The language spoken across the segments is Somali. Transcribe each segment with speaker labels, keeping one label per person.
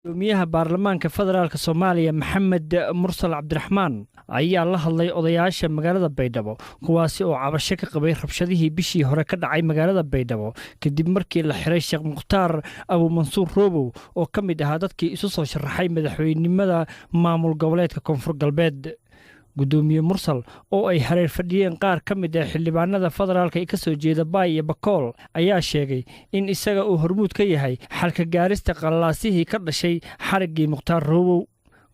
Speaker 1: gudoomiyaha baarlamaanka federaalka Soomaaliya Maxamed Mursal Cabdiraxmaan ayaa la hadlay odayaasha magaalada Baydhabo kuwaasi oo cabasho ka qabay rabshadihii bishii hore ka dhacay magaalada Baydhabo kadib markii la xiray Sheekh Mukhtaar Abu Mansuur Roobow oo ka mid ahaa dadkii isu soo sharaxay madaxweynimada maamul goboleedka Koonfur Galbeed. gudoomiye Mursal oo ay hareer fadhiyeen qaar ka mid ah xildhibaanada federaalka ee ka soo jeeda Baay iyo Bakool ayaa sheegay in isaga uu hormuud ka yahay xalka gaarista qalaasihii ka dhashay xarigii Mukhtaar Roobow.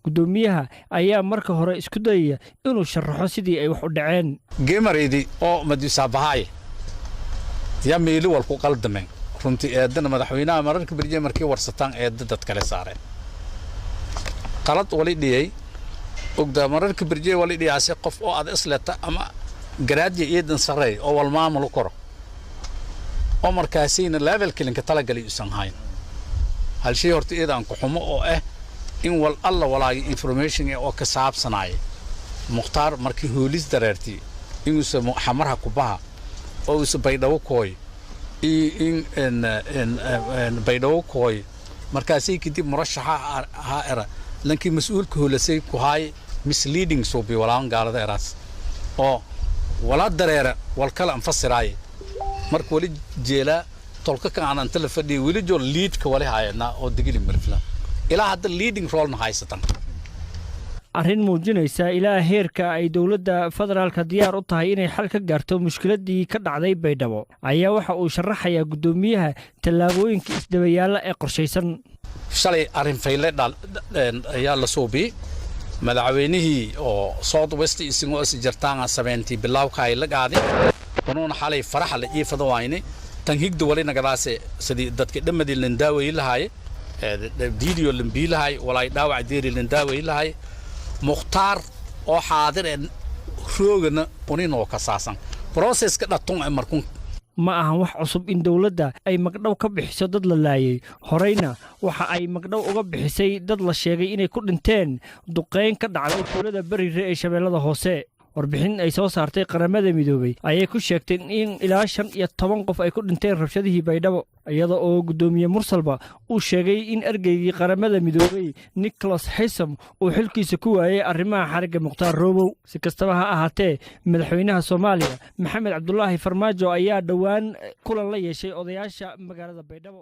Speaker 1: gudoomiyaha ayaa marka hore isku dayay inuu sharaxo sidii ay wax u dhaceen.
Speaker 2: geemaridi oo madisa bahay ya meeli wal ku qaldameen runtii eedana madaxweynaha mararka barjay markii warsataan eedda dad kale saareen qalad wali dhiyay ogda mararka barjay wali dhiyaasay qof oo aad islata ama garaadii eedan saray oo wal maamul koro oo markaasina level kilinka tala galay usan hayn hal shay horta eedan ku xumo oo in wal alla walaay information oo ka saabsanay Mukhtaar markii hoolis dareertii inuu soo xamarha ku baha oo uu Baydhabo kooy in Baydhabo kooy markaasii kadib murashaxa ha era lankii mas'uulka hoolasay ku hay misleading so bi walaan gaalada eraas oo wala dareera wal kala anfasiraay markii wali jeela tolka ka aan inta la fadhiyo wali joo lead ka wali hayna oo digili marfla ilaa hadda leading role na haysatan
Speaker 1: arrin muujinaysa ilaa heerka ay dawladda federaalka diyaar u tahay inay xal ka gaarto mushkiladii ka dhacday Baydhabo ayaa waxa uu sharaxayaa gudoomiyaha tallaabooyinka isdabayaala ee qorshaysan.
Speaker 2: shalay arrin fayle ayaa la soo bi madaxweynihii oo South West isagoo is jirtaan 70 bilawka ay la qaaday qanoon xalay farax la iifado waayne tan higdo wali nagadaase sidii dadka dhamadii landaaway lahaay video lambiilahay walay dhaawac deeri landaaway lahaay Mukhtaar oo xaadir roogana uninoo ka saasan process ka dhaton markun
Speaker 1: ma ahan wax cusub in dawladda ay magdhow ka bixiso dad la laayay horeyna waxa ay magdhow uga bixisay dad la sheegay inay ku dhinteen duqeyn ka dhacday tuulada Bariire ee Shabeellada Hoose. warbixin ay soo saartay qaramada midoobay ayay ku sheegtay in ilaa 15 qof ay ku dhinteen rabshadihii Baydhabo iyada oo gudoomiye Mursalba uu sheegay in ergeygii qaramada midoobay Nicholas Haysom uu xilkiisa ku waayay arrimaha xariga Mukhtaar Roobow. si kastaba ha ahaatee madaxweynaha Soomaaliya Maxamed Cabdullaahi Farmaajo ayaa dhawaan kulan la yeeshay odayaasha magaalada Baydhabo.